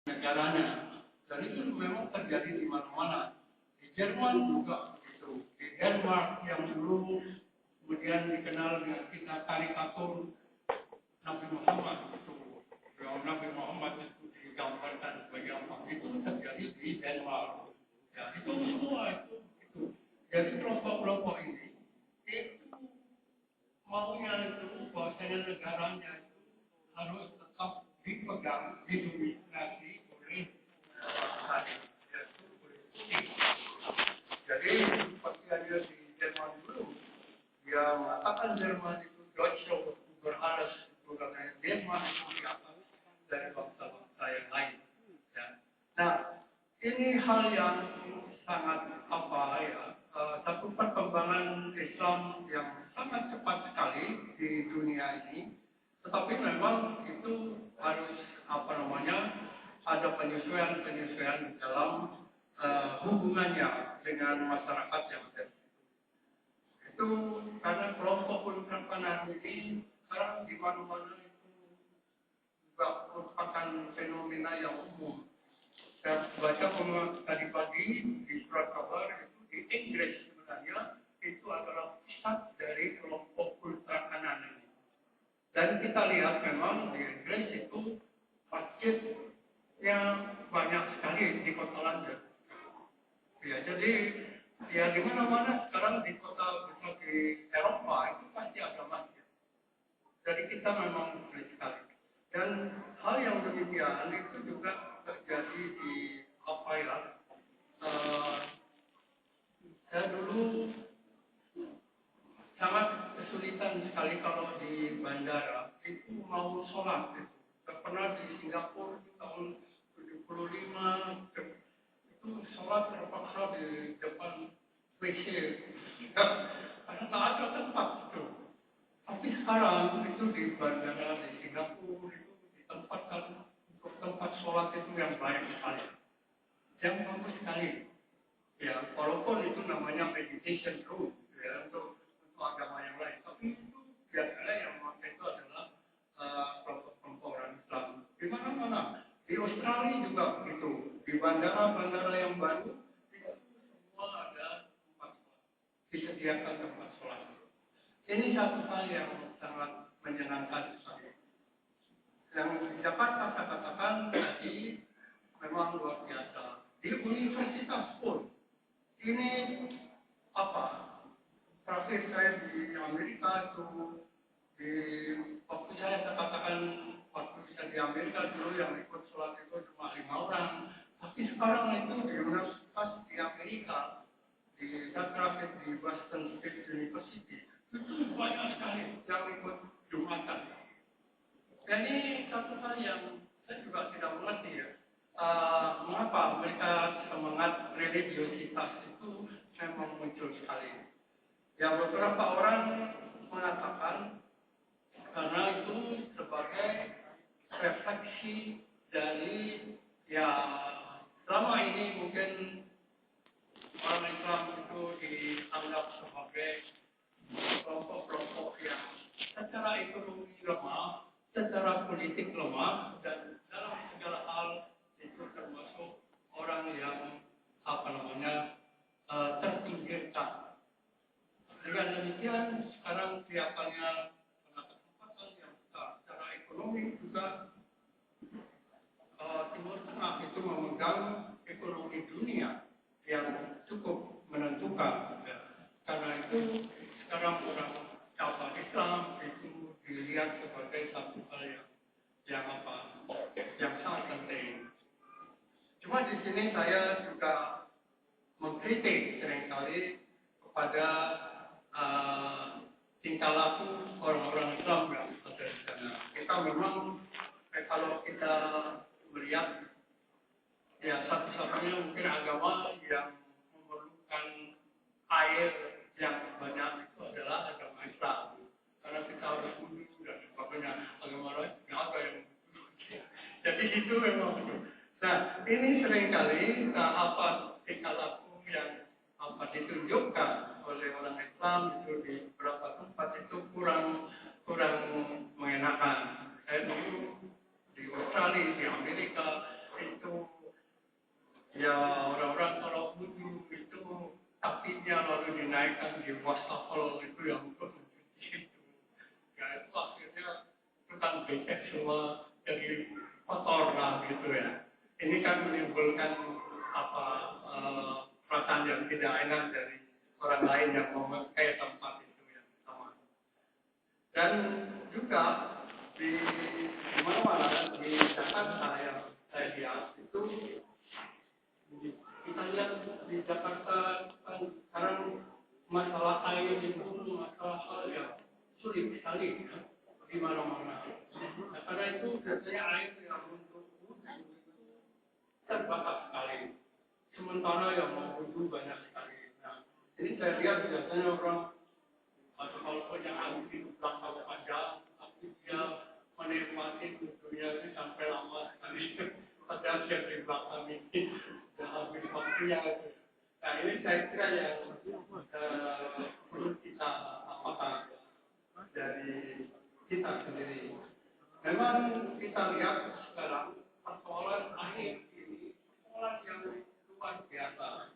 negaranya. Dan itu memang terjadi di mana-mana. Di Jerman juga begitu. Di Denmark yang dulu kemudian dikenal dengan kita karikatur Nabi Muhammad itu. Yang Nabi Muhammad itu digambarkan sebagai apa? Itu terjadi di Denmark. Ya, itu semua itu. Jadi kelompok-kelompok ini itu maunya itu bahwasanya negaranya itu harus tetap dipegang, didominasi oleh jadi seperti ada di Jerman dulu, dia mengatakan Jerman itu Deutschland berharap bukannya Jerman itu di atas dari bangsa-bangsa yang lain. Ya. Nah, ini hal yang sangat satu perkembangan Islam yang sangat cepat sekali di dunia ini. Tetapi memang itu harus ada penyesuaian-penyesuaian dalam hubungannya dengan masyarakat yang ada. Itu karena kelompok ultrakanan ini sekarang di mana-mana itu juga merupakan fenomena yang umum. Saya baca tadi pagi di surat kabar itu di Inggris sebenarnya itu adalah pusat dari kelompok ultrakanan ini. Dan kita lihat memang di Inggris itu masjidnya banyak sekali di kota London. Ya, jadi ya di mana-mana sekarang di kota besar di Eropa itu pasti ada masjid. Jadi kita memang sulit sekali. Dan hal yang demikian itu juga terjadi di saya dulu sangat kesulitan sekali kalau di bandara itu mau sholat. Pernah di Singapura tahun 75 itu sholat terpaksa di depan WC karena tak ada tempat itu. Tapi sekarang itu di bandara di Singapura itu ditempatkan untuk tempat sholat itu yang baik sekali, yang bagus sekali. Ya, walaupun itu namanya meditation room ya untuk agama yang lain, tapi itu biasanya yang memakai itu adalah kelompok-kelompok orang Islam. Di mana-mana, di Australia juga begitu. Di bandara-bandara yang baru itu semua ada tempat sholat, disediakan tempat sholat. Ini satu hal yang sangat menyenangkan sekali. Yang dapat saya katakan tadi memang luar biasa. Di universitas pun ini terakhir saya di Amerika itu di waktu saya katakan waktu saya di Amerika dulu yang ikut sholat itu cuma 5 orang, tapi sekarang itu di universitas di Amerika di terakhir di Boston State University itu banyak sekali yang ikut Jumatan. Jadi satu hal yang saya juga tidak mengerti ya, mengapa mereka semangat religiositas itu memang muncul sekali. Ya, beberapa orang mengatakan karena itu sebagai refleksi dari ya selama ini mungkin orang Islam itu dianggap sebagai kelompok-kelompok yang secara ekonomi lemah, secara politik lemah, dan dalam segala hal itu termasuk orang yang terpinggirkan. Dengan demikian sekarang kelihatannya karena kesempatan yang besar secara ekonomi juga Timur Tengah itu memegang ekonomi dunia yang cukup menentukan. Karena itu sekarang orang cabang Islam itu dilihat sebagai satu hal yang sangat penting. Cuma di sini saya juga mengkritik seringkali kepada tingkah laku orang-orang Islam yang ada di sana. Kita memang kalau kita melihat ya satu-satunya mungkin agama yang memerlukan air yang banyak itu adalah agama Islam. Karena kita harus wudhu dan sebagainya. Agama lain tidak ada yang jadi itu memang betul. Nah, ini seringkali tingkah laku yang ditunjukkan oleh orang Islam itu di beberapa tempat itu kurang mengenakan. Saya dulu di Australia, di Amerika itu ya orang-orang kalau wudhu itu kakinya lalu dinaikkan di wastafel itu yang untuk mencuci itu. Ya itu akhirnya itu kan becek semua jadi kotor lah gitu ya. Ini kan menimbulkan apa perasaan yang tidak enak dari orang lain yang memakai tempat itu yang sama. Dan juga di mana-mana di Jakarta yang saya lihat itu kita lihat di Jakarta kan sekarang masalah air itu masalah hal yang sulit sekali di mana-mana. Nah, karena itu biasanya air yang untuk wudhu terbatas sekali. Sementara yang mau wudhu banyak sekali. Nah, ini saya lihat biasanya orang atau kalau punya air di belakang panjang, tapi dia menikmati wudhunya itu sampai lama sekali. Padahal yang di belakang ini sudah habis waktunya. Nah, ini saya kira yang perlu kita apakah dari kita sendiri. Memang kita lihat sekarang persoalan air ini persoalan yang luar biasa.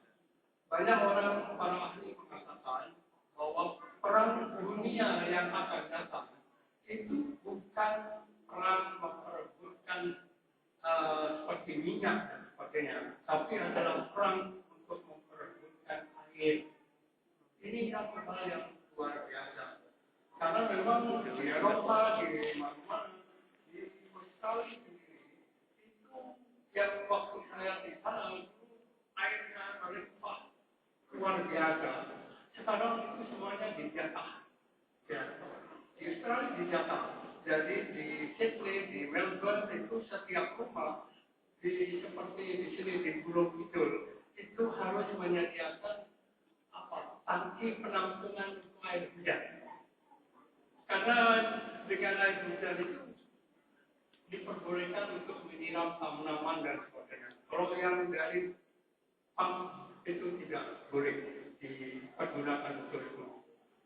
Banyak orang para ahli mengatakan bahwa perang dunia yang akan datang itu bukan perang memperebutkan seperti minyak dan sebagainya, tapi adalah perang untuk memperebutkan air. Ini yang hal yang luar biasa. Karena memang di Eropa, di mana-mana, di Australia sendiri, itu yang waktu saya di sana itu airnya melimpah luar biasa. Sekarang itu semuanya dijatah. Ya. Di Australia dijatah. Jadi di Sydney, di Melbourne itu setiap rumah seperti di sini di Gunung Kidul itu harus menyediakan tangki penampungan untuk air hujan. Karena dengan air hujan itu diperbolehkan untuk menyiram tanaman dan sebagainya. Kalau yang dari pump itu tidak boleh dipergunakan untuk itu.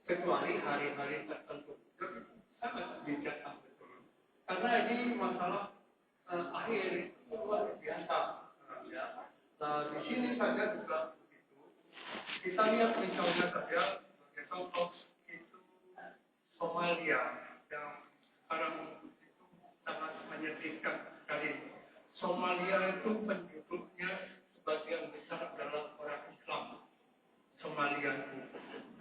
Kecuali hari-hari tertentu. Jadi sangat bijak betul. Karena ini masalah air itu luar biasa. Ya. Nah, di sini saja juga begitu. Kita lihat misalnya saja sebagai contoh itu Somalia yang sekarang itu sangat menyedihkan sekali. Somalia itu penduduknya sebagian besar adalah orang Islam. Somalia itu.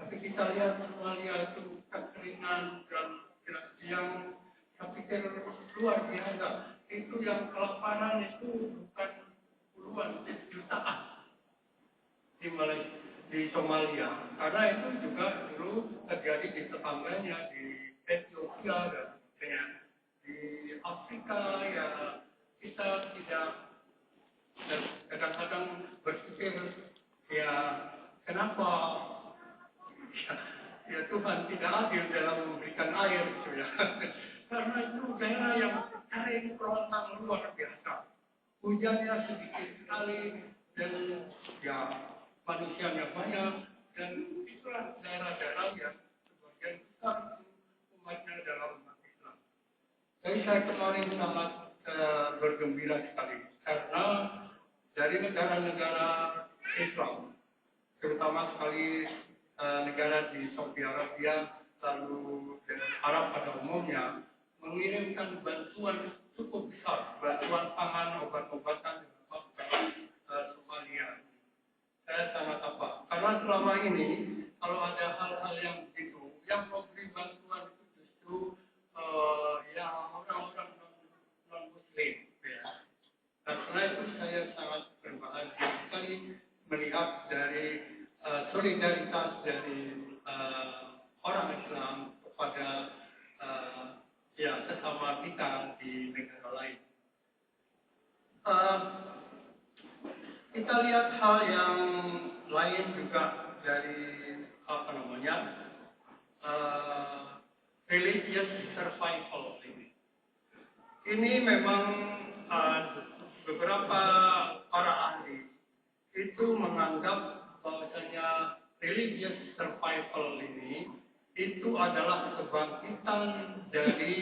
Tapi kita lihat Somalia itu kekeringan dan yang saya pikir luar biasa. Itu yang kelaparan itu bukan puluhan jutaan di Malaysia, di Somalia. Karena itu juga dulu terjadi di tetangganya di Ethiopia dan sebagainya. Di Afrika ya kita tidak kadang-kadang berpikir ya kenapa ya Tuhan tidak adil dalam memberikan air gitu ya. Karena itu daerah yang kering kerontang luar biasa. Hujannya sedikit sekali dan ya manusianya banyak dan itulah daerah-daerah yang sebagian besar umatnya adalah umat Islam. Jadi saya kemarin sangat bergembira sekali karena dari negara-negara Islam, terutama sekali negara di Saudi Arabia, lalu Arab pada umumnya, mengirimkan bantuan cukup besar, bantuan pangan, obat-obatan, Somalia. Saya sangat apa? Karena selama ini, kalau ada hal-hal yang begitu, yang memberi bantuan itu justru yang orang-orang non-Muslim. Ya. Karena itu saya sangat berbahagia sekali melihat dari solidaritas dari orang Islam kepada ya sesama kita di negara lain. Kita lihat hal yang lain juga dari apa namanya religious survival ini. Ini memang beberapa para ahli itu menganggap bahwasanya religious survival ini itu adalah kebangkitan dari